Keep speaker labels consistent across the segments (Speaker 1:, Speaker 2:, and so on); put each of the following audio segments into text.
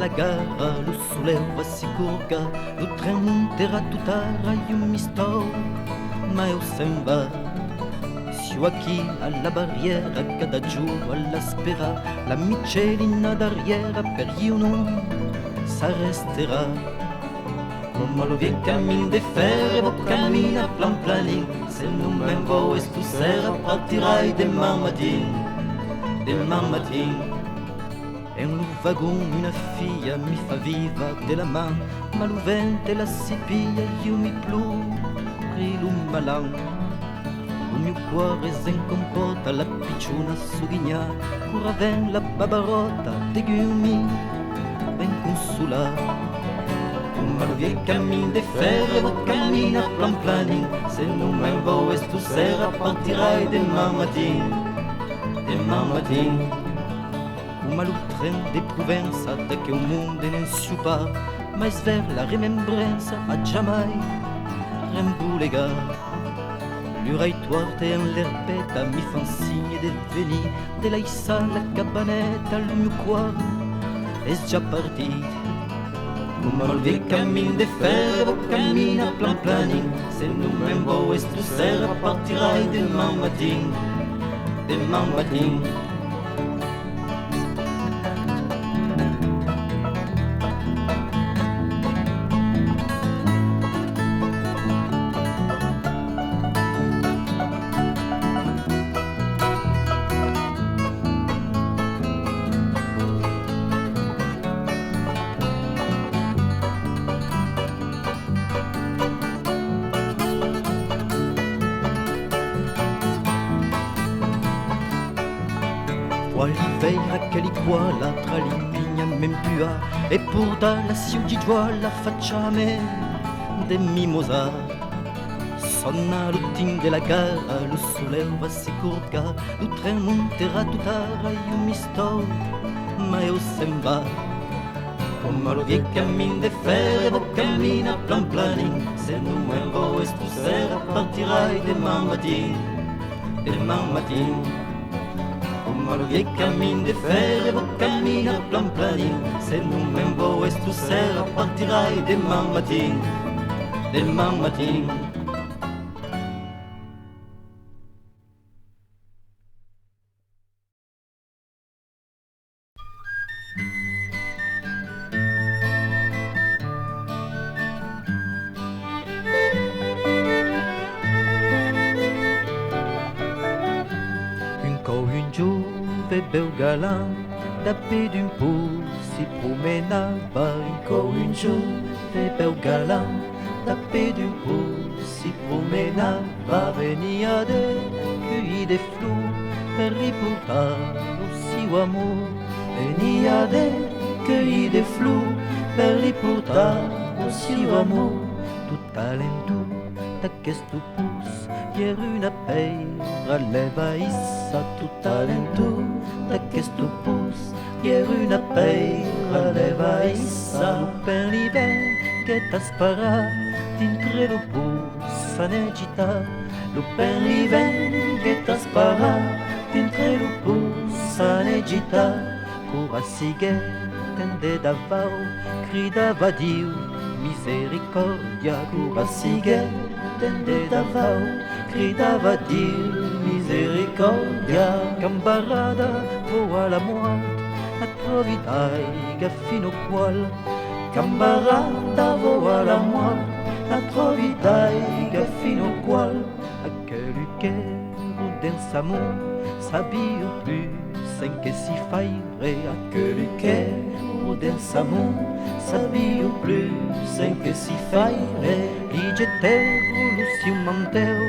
Speaker 1: della gara, lo sole va si curga, lo treno monterà tutta io mi sto, ma io sen va. Siamo qui alla barriera, cada giù alla spera, la michelina d'arriera per io non sa resterà. Come lo vie cammino de fer, vo cammina plan planin, se non ben vo e tu sera partirai demain matin. E un wagon, una figlia mi fa viva della man, ma lo vente la si piglia, io mi pluri l'un malan. Il mio cuore se comporta la picciona sughigna, cura ven la babarotta, de gumi, ben consolata. Come lo vie cammino de fer, vo cammina plan planin, se non me vo e tu sera partirai demain matin. Come lo tren de Provenza, da che un mondo non si pa, ma sver la remembranza a jamais rembulega. L'oreille torte en l'erbetta mi fan signe de venir, de la issa la cabanetta, il mio cuore è già partito. Come lo vie cammino de fer, vo cammina plan planin, se non me vo e tu sera partirai demain matin. Oliveira che li vuole tra l'impigna men più a, e pur dalla ciudad la facciame de mimosa. Sonna l'ultime della gara, lo sole va si curga, lo tren monterà tutt'ara, io mi sto, ma io sen va. Come lo vie cammino de fer, vo cammina plan planin, se non me vo e tu sera partirai demain matin. Come lo vie cammino de fer, vo cammina plan planin, se non me vo e tu sera partirai demain matin. Bel galant, d'après d'un pot, s'y promenava encore une journée. Bel galant, d'après d'un pot, s'y promenava. Venia de cueillir des fleurs, per riportar el seu amor. Venia de cueillir des fleurs, per riportar el seu amor. Tot talent d'aquest opus, hi era una peira levaïssa. Tot talent d'aquest opus, hi era una peira levaïssa. Per l'hivern que t'espera dintre l'opus s'anegita. Per l'hivern que t'espera dintre l'opus s'anegita. Cura siguet tende davau, cridava Diu misericordia. Cura siguet tende davau, cridava Diu misericordia. Cambarada voa la moite, a trovidaiga fino qual. Cambarada voa la moite, a trovidaiga fino qual. Aquele que rudença amor, sabia plus sem que si faire. Aquele que rudença amor, sabia plus sem que si faire. Lige terro no seu mantel,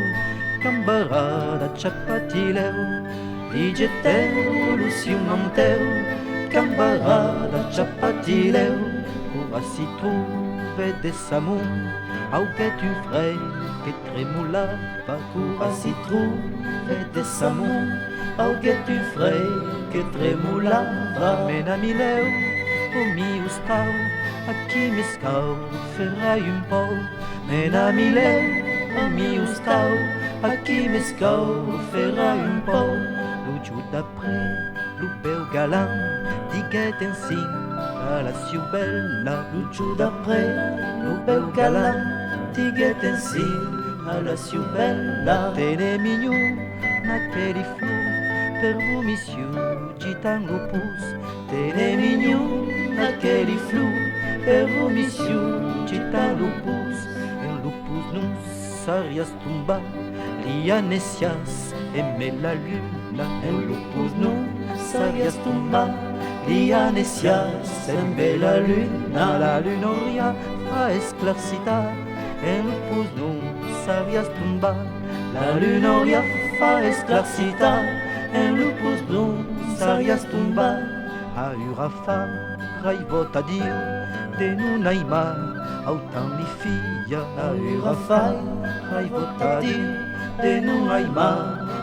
Speaker 1: cambarada chapatileu. Lige terro no seu mantel, cambarada chapatileu. Cura si trouve des amours, auquel un frère que tremolava. Cura si trouve des amours, auquel un frère que tremolava. Mena mileu, o mio stau, aqui me scau, ferrai un po'. Mena mileu, o mio stau, aqui me scau, ferrai un po'. Lo giù d'après, lo bel galant, diguet en sin, a la siubella, Lucio d'après, lo bel galan, tiguet ainsi, a la siubella, tene mignon, naquele flor, per vous monsieur, gitan lo pouce, tene mignon, naquele flor, per vous monsieur, gitan lo pouce, en lo pouce non sarias tumba, Lianesias aimait la lune, en lo pouce non sarias tumba, Lianesias aimait la lune oria fa esclarcita, en lo pouce non sarias tumba, la lune oria fa esclarcita, en lo pouce non sarias tumba, a urafa raivot a dir, de non aima, autant mi filla, a urafa raivot a dir, de non aima,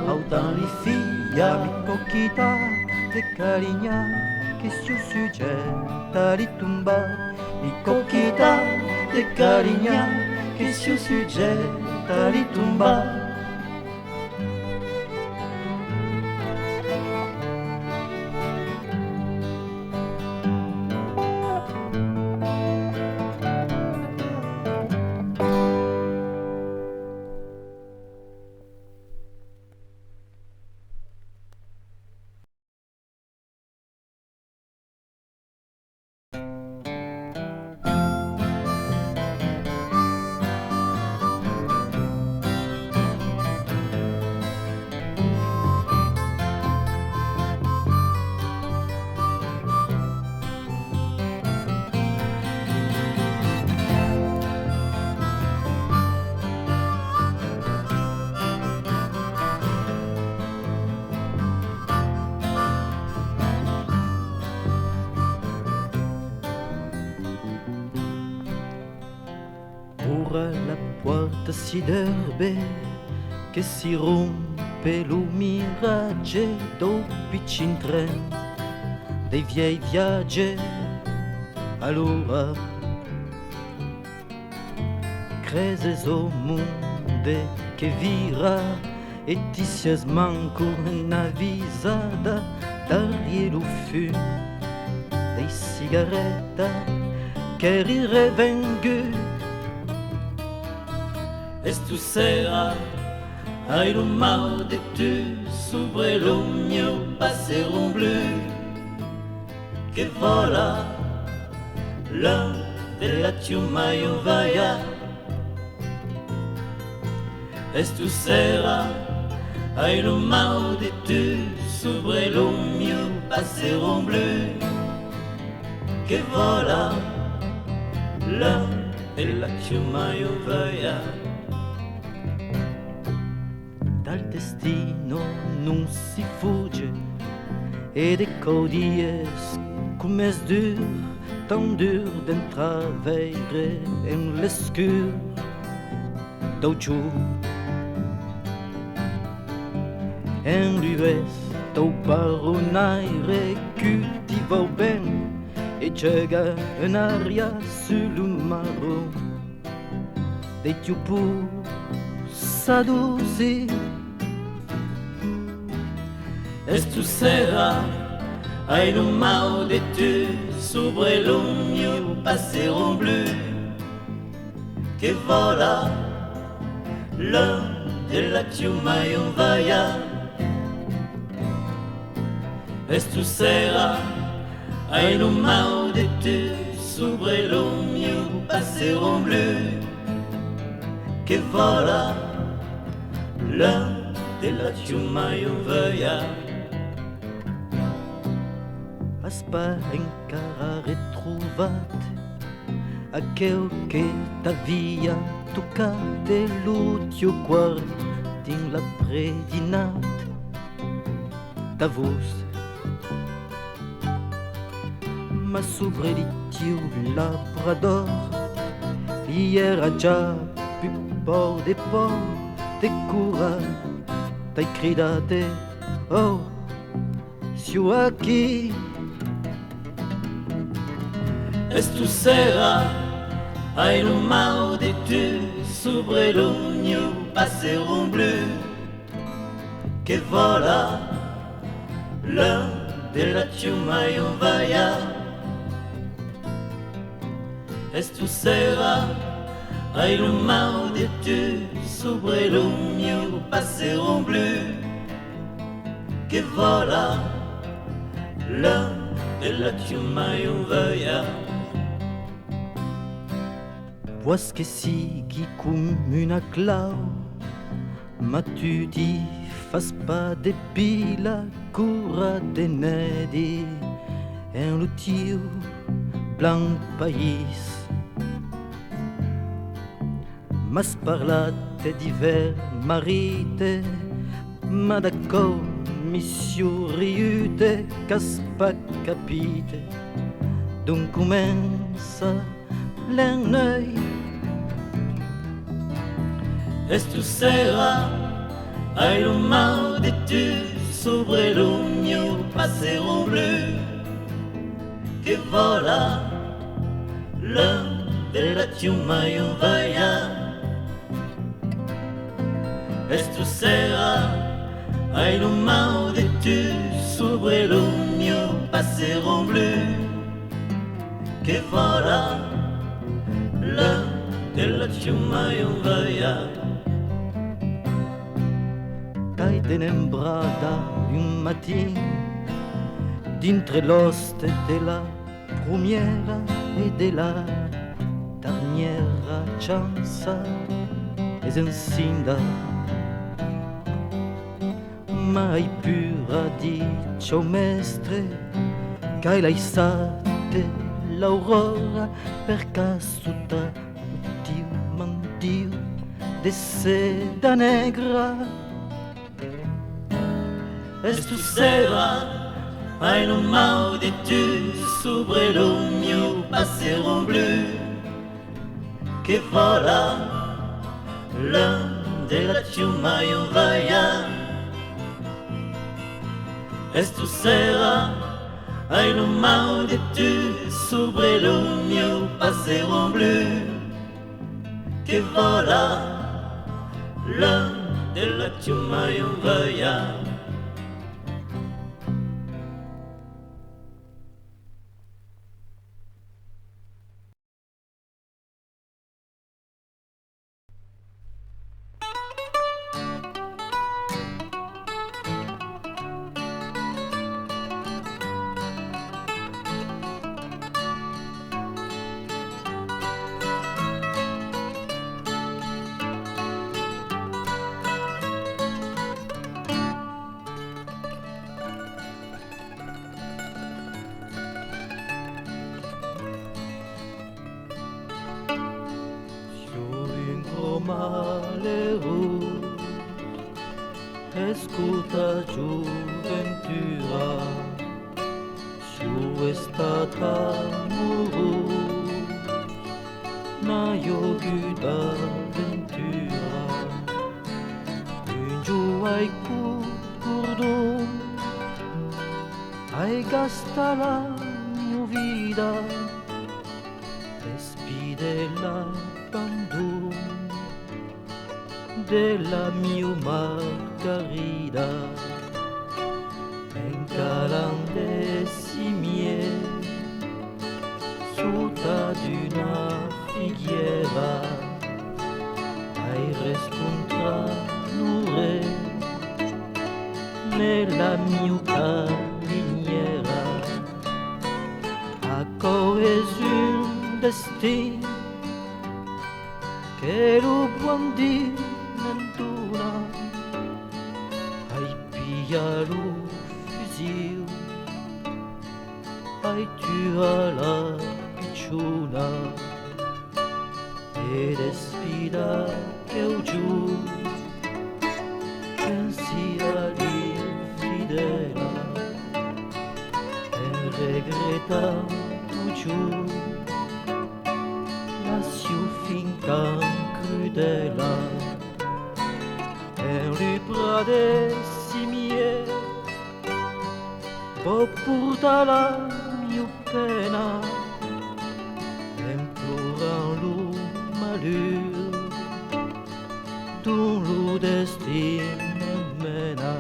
Speaker 1: autant li filla, mi coquita de cariña, que su sujeta li tumba, mi coquita de cariña, que su sujeta li tumba. La porta si derbe che si rompe lo mirage do piccin tren dei viei viaggi. Allora creses o monde che vira e ti sias manco una visada d'arie lo fum dei cigaretta che rirevengu.
Speaker 2: Estusera, ai lo mal de tu, sobre lo mio passeron bleu, che vola, l'un della ciumaio vaia. Estusera, ai lo mal de tu, sobre lo mio passeron bleu, che vola, l'un della ciumaio vaia.
Speaker 1: Dal destino non si fugge e de codies come es dur, tan dur d'entravere en l'escur d'auciù. En l'uest au baronaire cultivau ben e chega un aria sul maro de tiu pur s'adoucir.
Speaker 2: Estusera, ai lo mal de tu, sobre lo mio passeron bleu, che vola, l'un della ciumaio vaia. Estusera, ai lo mal de tu, sobre lo mio passeron bleu, che vola, l'un della ciumaio vaia.
Speaker 1: Aspa encara retrovat aquel che t'havia tocat e l'ultimo quart din la predinat ta voz ma sobre di tiu labrador li era già più por de cura t'hai cridate oh siu aquí.
Speaker 2: Estusera, ai lo mal de tu, sobre lo mio passeron bleu, che vola, l'un della ciumaio vaia. Esto será ai lo mal de tu sobre lo mio passeron blu che vola l'un della mai veia.
Speaker 1: Vois che si qui cum una clau, ma tu ti fas pas de pila cura de nedi en lo tiu blanc país. Mas parlate d'hiver marite, ma d'accordo missio riute, cas pas capite, donc comença l'ennui.
Speaker 2: Esto será ai lo mal de tu sobre lo mio passeron blu che vola l'un della mai veia. Esto será ai lo mal de tu sobre lo mio passeron blu che vola l'un della mai veia.
Speaker 1: Cai tenembrata un matin dintre l'oste de la première et de la dernière chance es encinda mai pura di ciò mestre cai laissate l'aurora per caso ta Dio mandio de seda negra.
Speaker 2: Esto será ai lo mal de tu sobre lo mio passeron blu che vola l'un della mai veia. Esto será ai lo mal de tu sobre lo mio passeron blu che vola l'un della mai veia.
Speaker 1: Malheureux, escuta giuventura, su estata muru, na yoguda ventura, un giù ai curdo, ai gasta la mia vida, despide la bandura de la mia margarida en calandessimie sotto d'una figuera ai riscontrare nella mia cariniera a coesione destin che lo buon Dio nentuna ai pia lo fusil ai tua la picciuna ed sfida che ho giù pensia l'infidela e regretta giù la finca crudela en le bras des cimiers po porta la mia pena implorant lo malheur dont lo destin me mena.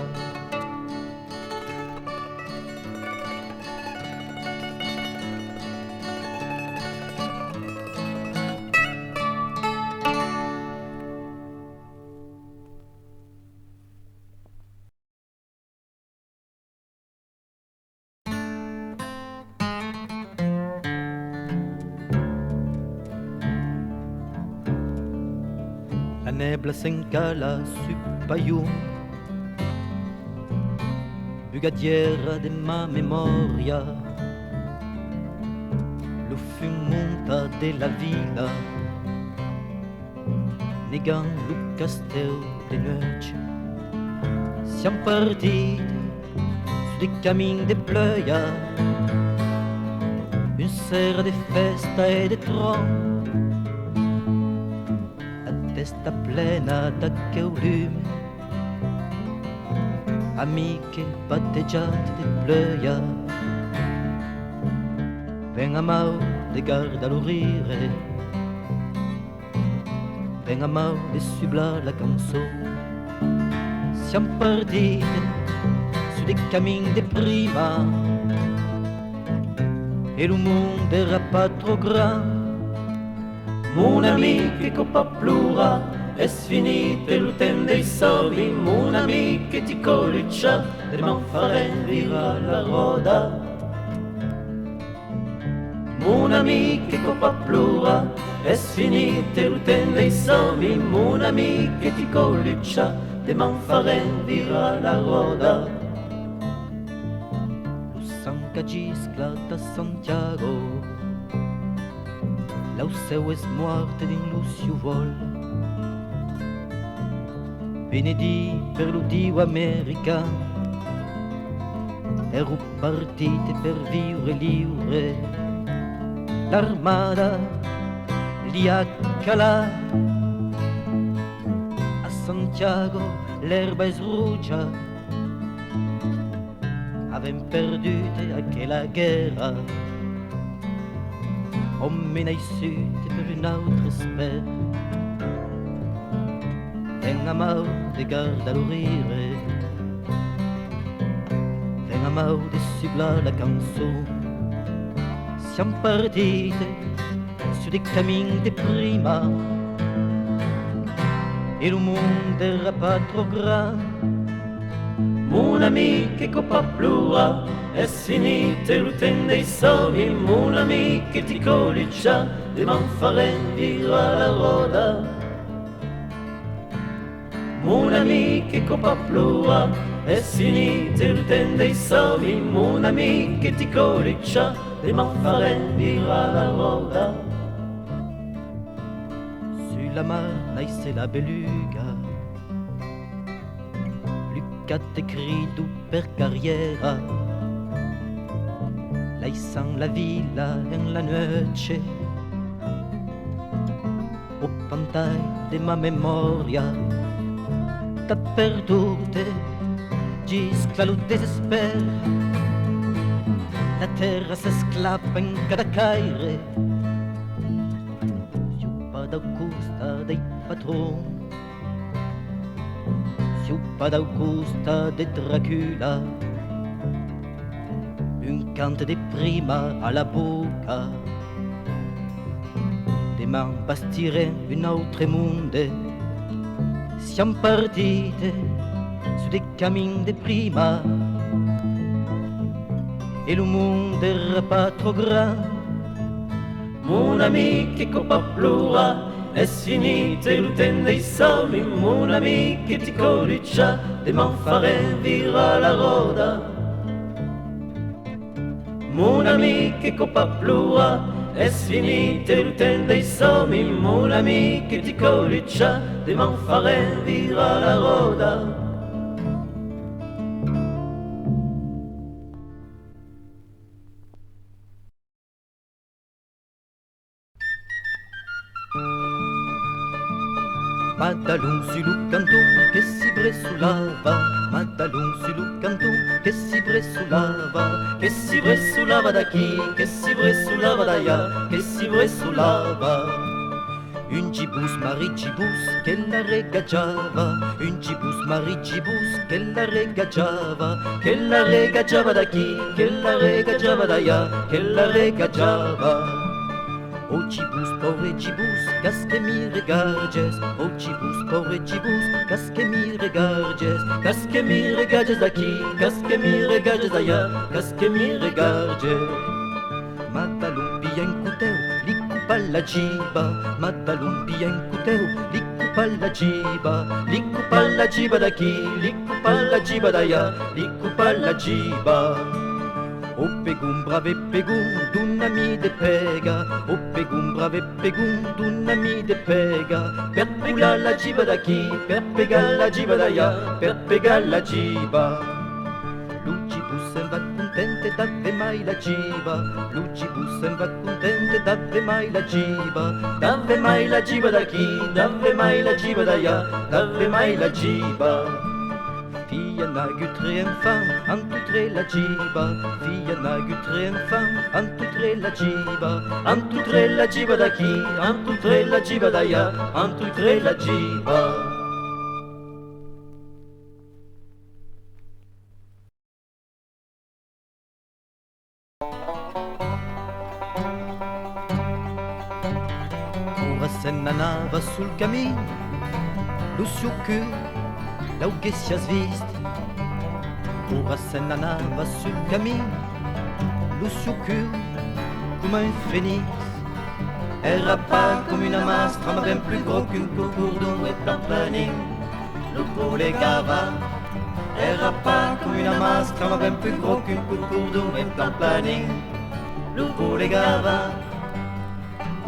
Speaker 1: nebla s'encala su paiun, bugadiera de ma memoria, lo fumunta della villa, negan lo castel de noche. Siamo partiti su dei camini de plöja, une sera de festa e de tron, la testa plena d'acqua lume, amiche batteggiate de plöja. Ven a mau de garda lo rire, ven a mau de subla la canzone. Siamo partiti su dei camini de prima, e le monde era pas trop grand. Mon ami che coppa plura, è finito il tempo dei soldi. Mon ami che ti coliccia, e man fare vira la roda. Mon ami che coppa plura, è finito il tempo dei soldi. Mon ami che ti coliccia, e man fare vira la roda. Que gisclata Santiago, là o seu es morte din Lucio vol. Venedi per l'udio american, ero partite per vivere libre. L'armada li ha calà, a Santiago l'erba es rugia, avem perdute aquella guerra, hommen naissute per un autre sper. Ven a mau de garda lo rire, ven a mau de subla la canzone. Siamo partite su dei camini de prima, e il mondo era pas trop grand. Mon ami che coppa plura, è finito il tempo dei soldi. Mon ami che ti coliccia, e man fare vira la roda. Mon ami che coppa plura, è finito il tempo dei soldi. Mon ami che ti coliccia, e man fare vira la roda. Sulla mar naisse la beluga, Lucate crido per carriera, lascian la villa en la noche, o pantai de ma memoria, t'ha perdute, giscla lo desesper, la terra s'esclappa in cada caire, siupa d'Augusta dei patron, siupa d'Augusta de Dracula, un cante de prima alla bocca, demain bastire un autre monde. Siamo partite su dei camini de prima, e le monde era pas trop grand. Mon ami che coppa plura, è finito il tempo dei soldi. Mon ami che ti coliccia, demain fare vira la roda. Mon ami che coppa plura, è finito il tempo dei soldi. Mon ami che ti coliccia, demain fare vira la roda. Madalon sullo canton che si bressolava, Madalon sullo canton che si bressolava, che si bressolava da chi, che si bressolava da là, che si bressolava. Un gibus Marie Gibus che la regaggiava, un gibus Marie Gibus che la regaggiava da chi, che la regaggiava da là, che la regaggiava. Oh Gibus, pobre Gibus, qu'est-ce que mi regardes? Oh Gibus, pobre Gibus, qu'est-ce que mi regardes d'aquí? Qu'est-ce que mi regardes d'ailleurs? Qu'est-ce que mi regardes? Madalon pilla un couteau, li coupa palla jiba, madalum bien cuteu, licu palla jiba daqui, licu palla jiba d'allà, licu palla jiba. O pegum brave pegum d'un ami de pega, o pegum brave pegum d'un ami de pega, per pegar la jiba daqui, per pegar la jiba d'allà, per pegar la jiba. Lucibus se'n va contente d'ave mai la jiba, Lucibus se'n va contente d'ave mai la jiba, d'ave mai la jiba daqui, d'ave mai la jiba d'allà, d'ave mai la jiba. Fia nagutre enfant, entoutre la jiba, fia nagutre enfant, entoutre la jiba, entoutre la jiba daqui, entoutre la jiba d'allà, entoutre la jiba. Nana va sul camin, Lucio che lau che si has vist. Ora se nana va sul camin, Lucio che come un phénix. Era pas comme une mastra, mais bien plus gros qu'une coucourdon et en planning. Le poulet gava. Era pas comme une mastra, mais bien plus gros qu'une coucourdon et en planning. Le poulet gava.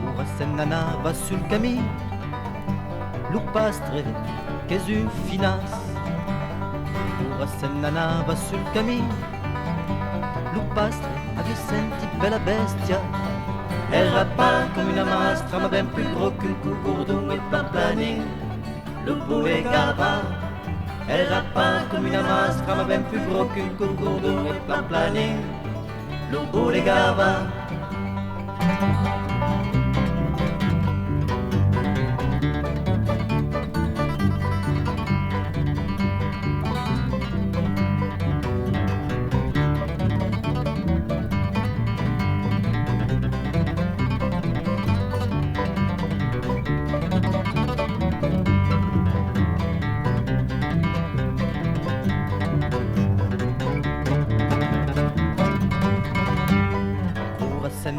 Speaker 1: Ora se nana va sul camin, lo pastre che è un finas. Ora se nana va sul camin, lo pastre avait senti bella bestia. Era pas comme une mastra, ma ben plus gros qu'une coucourdon et pas planning. Le poulet gava. Era pas comme une mastra, ma ben plus gros qu'une coucourdon et pas planning. Le poulet gava.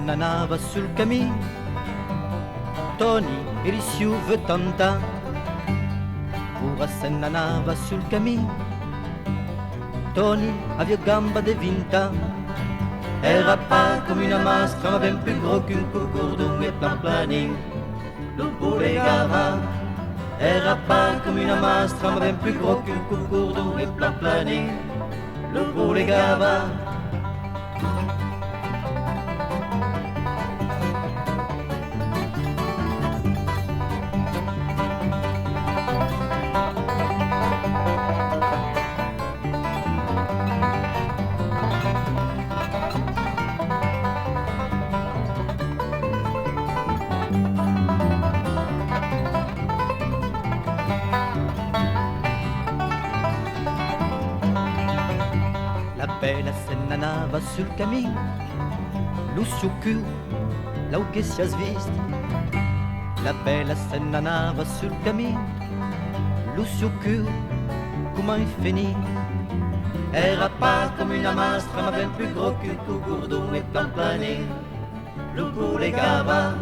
Speaker 1: Nana va sul camin, Tony e Risiu veut tanta. Ora se nana va sul camin, Tony aveva gamba de vinta. Era pas comme une mastra, ma ben plus gros qu'une coucourdon et en planning. Le poulet gava. Era pas comme une mastra, ma ben plus gros qu'une coucourdon et en planning. Le poulet gava. Bella se nana va sul camin, Lucio che lau che si has vist. La bella se nana va sul camin, Lucio che come un phénix. Era pas comme une mastra, ma ben plus gros qu'une coucourdon et en planning. Le poulet gava.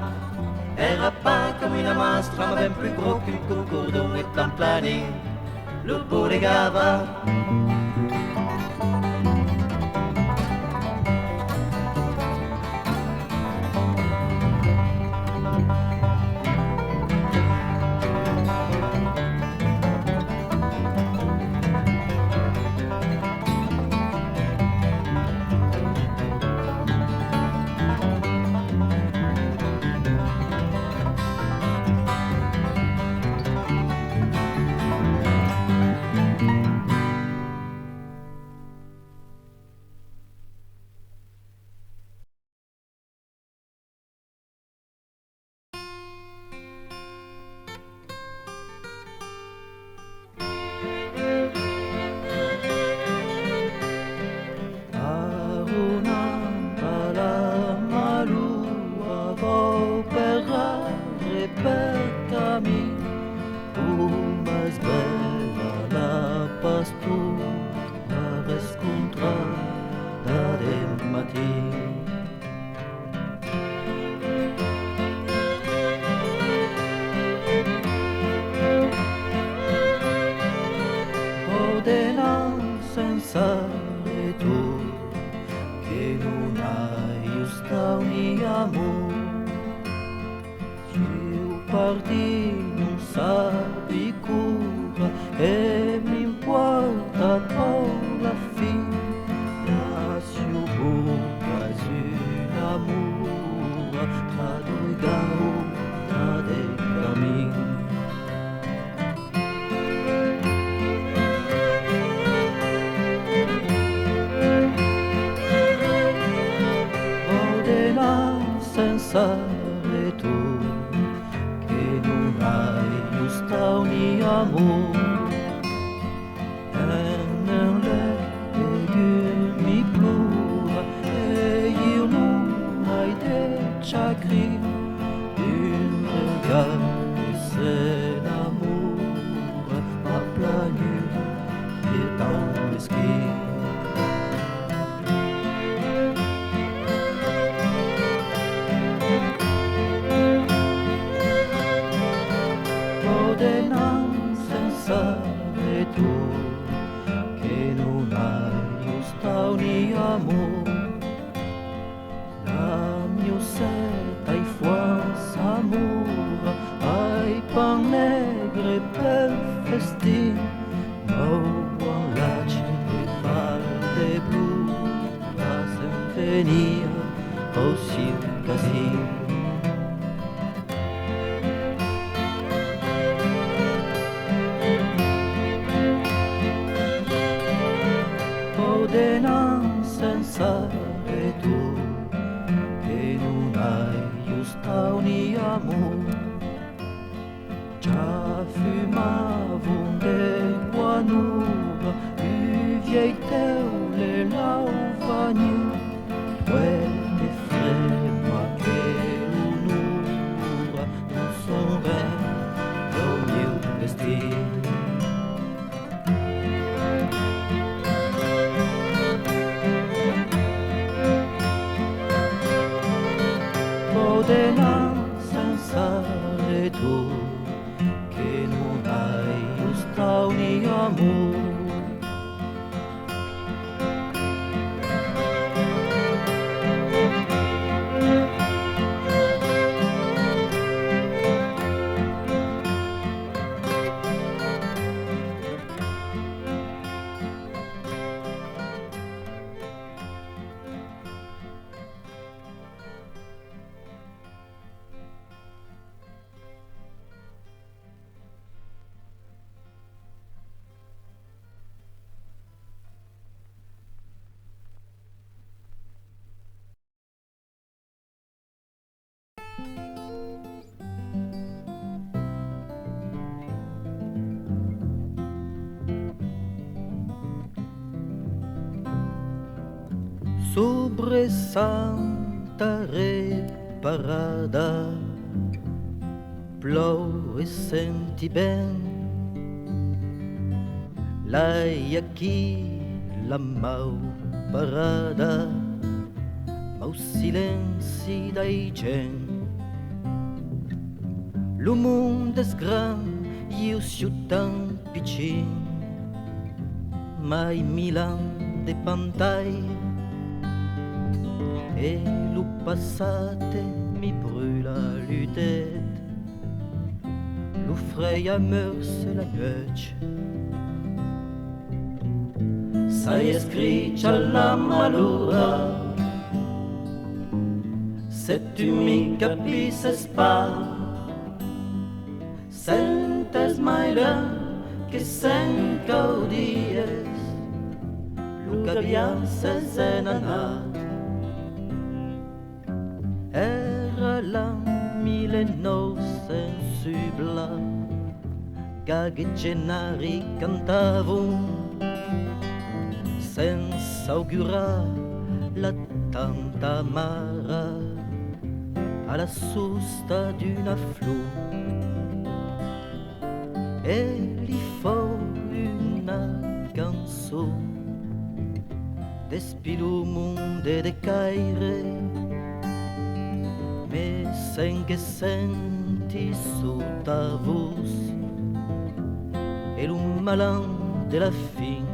Speaker 1: Era pas comme une mastra, ma ben plus gros qu'une coucourdon et en planning. Le poulet gava. parti non sapi cura e mi importa la fine si buca un amore tra due gare dei cammini. Senza tu che non hai giusto un amore e nelle mi plura e io non hai detto chagrin un regard che se l'amour a planu et dans le ski. E tu che non hai giusto un amore la mia seta e forza amore ai pan negre per festin buon lace e palde blu la sinfonia aussi casino. Senza tu che non hai giusto un amore già fumavo de buonura un vieil teule lauvagnu quelle frema che l'unura non son ben lo mio destino. Senza tu che non hai giusto un amore. Sobre Santa Reparada plou e senti ben l'hai aqui la mau parada mau silenzi dai gen lo mondo è gran io siu tan piccin mai Milan de pantai e lo passate mi brûla l'utet lo freia meurs la noche sai scritto alla malura se tu mi capisses pas sentes mai là che sen caudies lo che abbiam se zenanat era l'an 1900 gagheggenari cantavano senza augurare la tanta amara alla sosta d'una flor e gli fu una canzone despilo monde de caire me sen che senti sotto voce e un malan della fin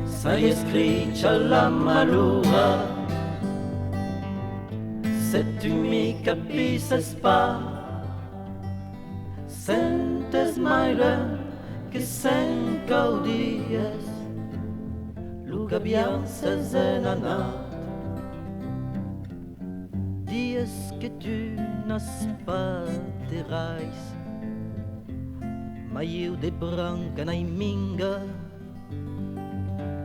Speaker 1: sai scritto alla malura
Speaker 2: se tu mi capisses pas, sentes mai che sen caudies, lugabianzas enanat.
Speaker 1: Dies que tu n'as pas de raiz, mai eu de branca na minga,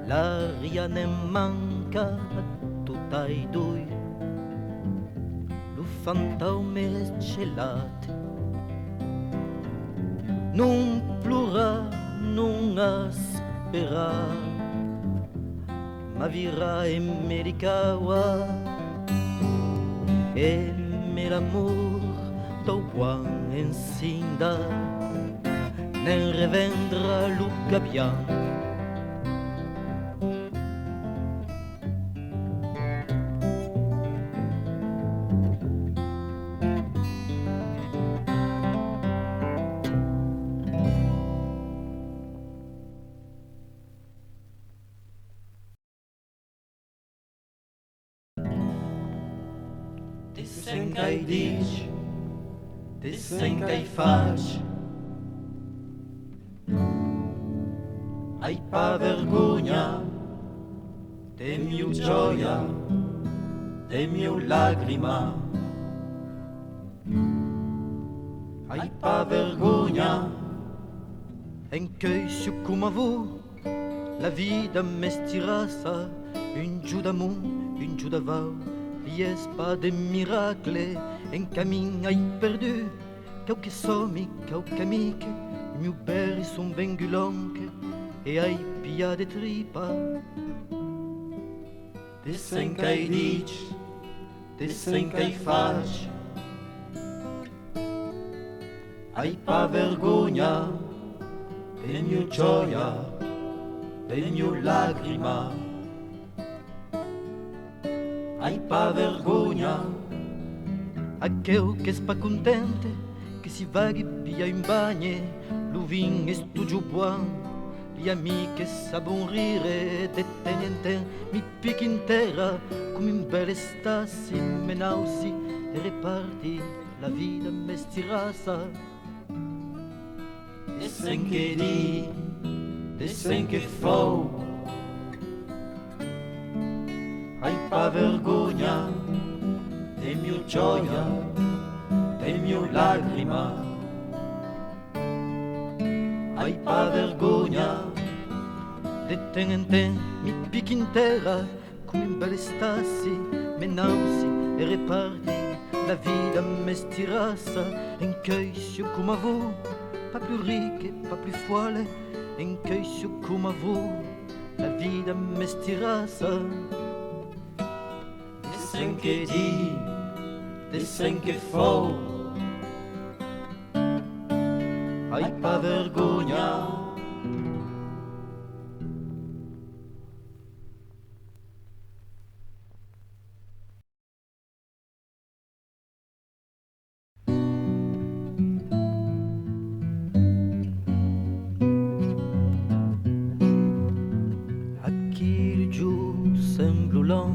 Speaker 1: l'aria ne manca a tot ai doi, lo fantaume es gelat. Non plura, non aspera, ma vira e medicawa, e me l'amour do buon ensinda, ne revendra Luca Bianco.
Speaker 2: Dissem que diz, dissem que faz. Ai pa vergogna, de mio gioia, de mio lagrima. Ai pa vergogna,
Speaker 1: En keusje kom a vous, la vida m'estirassa, un giù d'amour, un giù d'avau, lies pas de miracle, en camin ai perdu, cauque somi, cauque amiche, miu beri son vengulonque, e ai pia de tripa.
Speaker 2: dissem que diz, dissem que faz. Ai pa vergogna, de mio gioia, de mio lagrima. Ai pa vergogna,
Speaker 1: Aqueu que es pa contente, que si vaghi pia in bagne, lo vin estu giù buon, gli amiche sa bon rire, de ten en ten, mi pic in terra, come in belle stasi, menausi e reparti, la vida m'estirassa.
Speaker 2: dissem que di, dissem que fou. Ai pa vergogna, de mio gioia, de mio lagrima. Ai pa vergogna,
Speaker 1: De ten en ten, mi pic in terra, come in belle stasi, menausi e reparti, la vida m'estirassa, en keusje come a vous, pas plus riche, pas plus folle, en keusje come a vous, la vida m'estirassa.
Speaker 2: dissem que di, dissem que fou. Ai pa vergogna,
Speaker 1: Aquel jour semble long,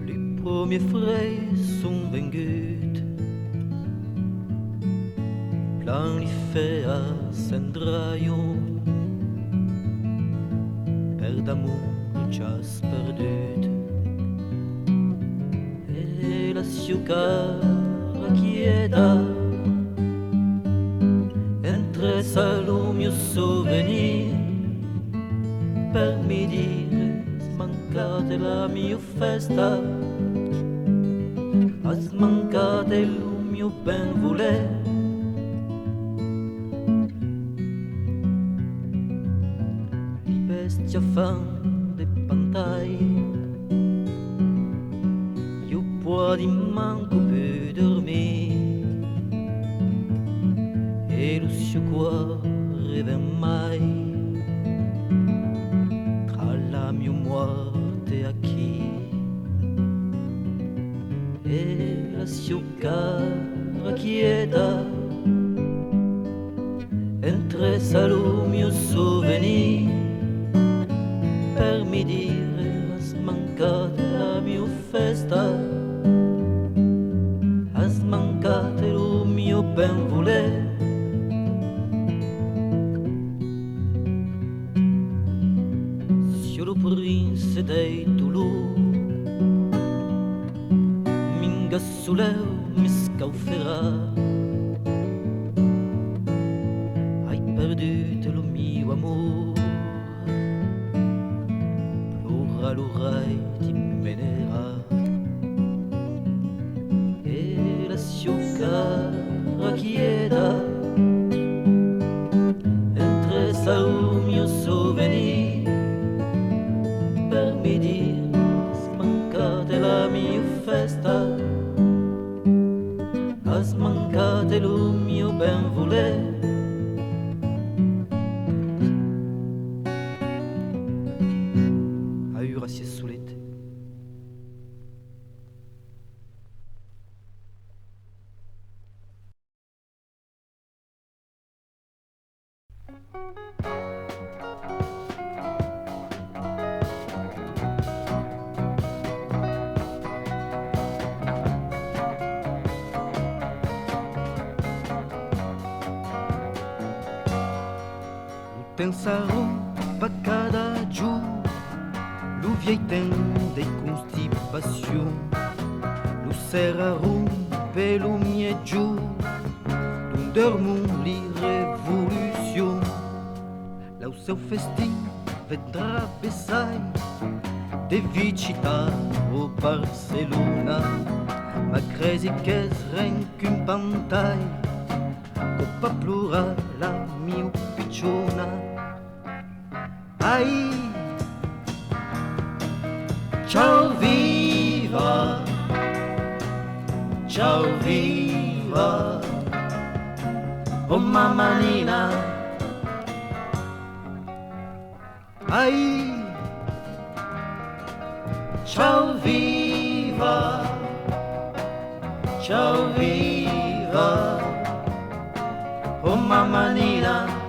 Speaker 1: les premiers frais sont vengus, plein les faits à s'endraio, per d'amour gias perdut, et la ciucara quieta, entre salum mio souvenir, per mi dire smancate la mia festa, a smancate il mio ben voler. Di bestia fan de pantai, io può di manco più dormire, e lo suo cuore ven mai. Mio morte a chi e la sua cara quieta entre salù mio souvenir per mi dire smancata la mia festa. festa. Has mancato il mio ben voler. Sur le prince dei Toulouse, minga soleu mi scauferà. Hai perduto il mio amore, plora l'oreille ti menerà. E la sua cara chieda entre sa mio souvenir per mi dire smancate la mia festa, ha smancate lo mio ben voler. A Eurasie solete. Pensaram pas cada jour, le vieil temps des constipations, le serrarum pelo mieggio, d'un dormon li révolution. Là au seu festin vedrà Bessai, de vicita o Barcelona, ma cresi che srenc pantai, coppa plura la mia picciona. Ai, ciao viva, ciao viva, oh mamma Nina. Ai, ciao viva, ciao viva, oh mamma Nina.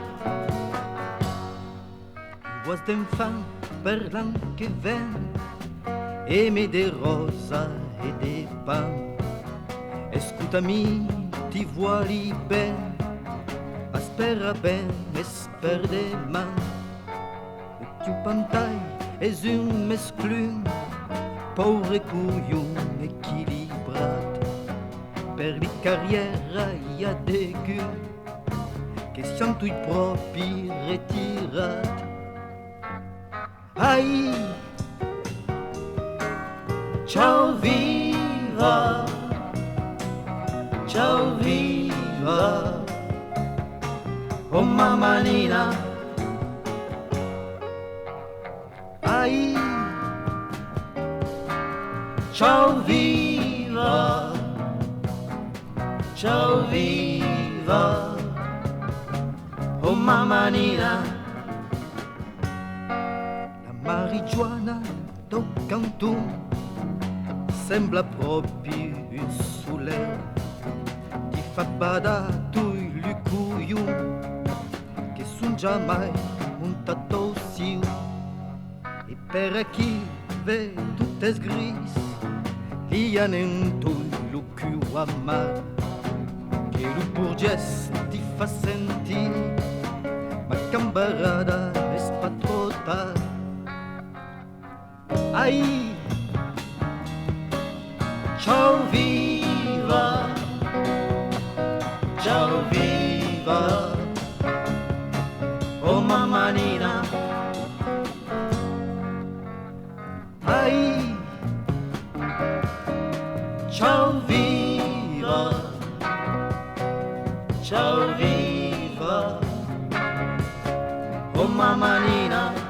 Speaker 1: Voix d'enfant parlant che ven, aimé des roses et des pans. Escutami, ti vuoi ben, aspera ben, esper de man. Le tiu pantai es un mesclun, pauvre couillon équilibrat. Per li carriera hi ha de gun, che sian tui propi retirat. Ai, ciao viva, ciao viva, oh mamma Nina. Ai, ciao viva, ciao viva, oh mamma Nina. Marijuana do canton sembla proprio un soleil, ti fa bada tui lucuiu che sun giammai montato siu, e per chi ve tuttes gris li in tui lucu amar, che lu burgess ti fa sentire, ma cambarada es pas trop tard. Ai, ciao viva, ciao viva, oh mamma Nina. Ai, ciao viva, ciao viva, oh mamma Nina.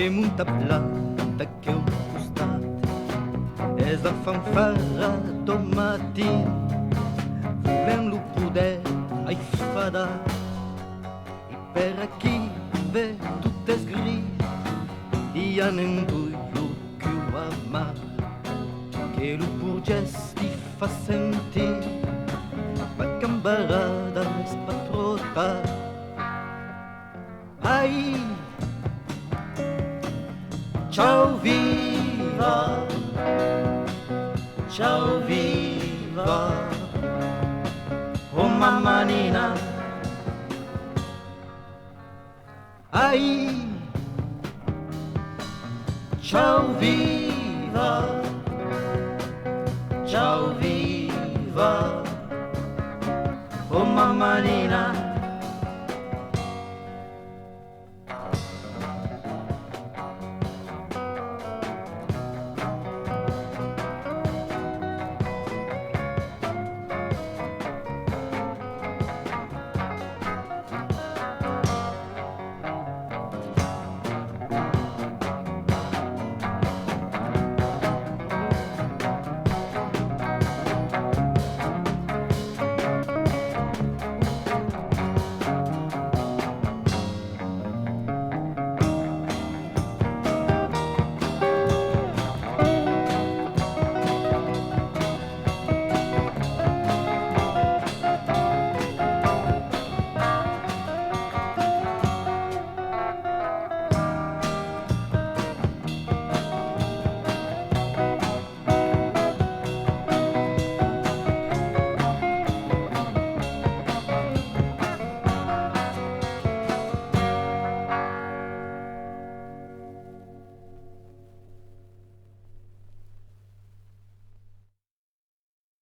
Speaker 1: e munta planta che ho costat es la fanfarra do matin volem lo poder ai fada e per aquí ve tot es gris i ha n'embullo que ho amar che lo purges ti fa sentir ma cambarada es patrota ai ciao viva ciao viva oh mamma Nina ai ciao viva ciao viva oh mamma Nina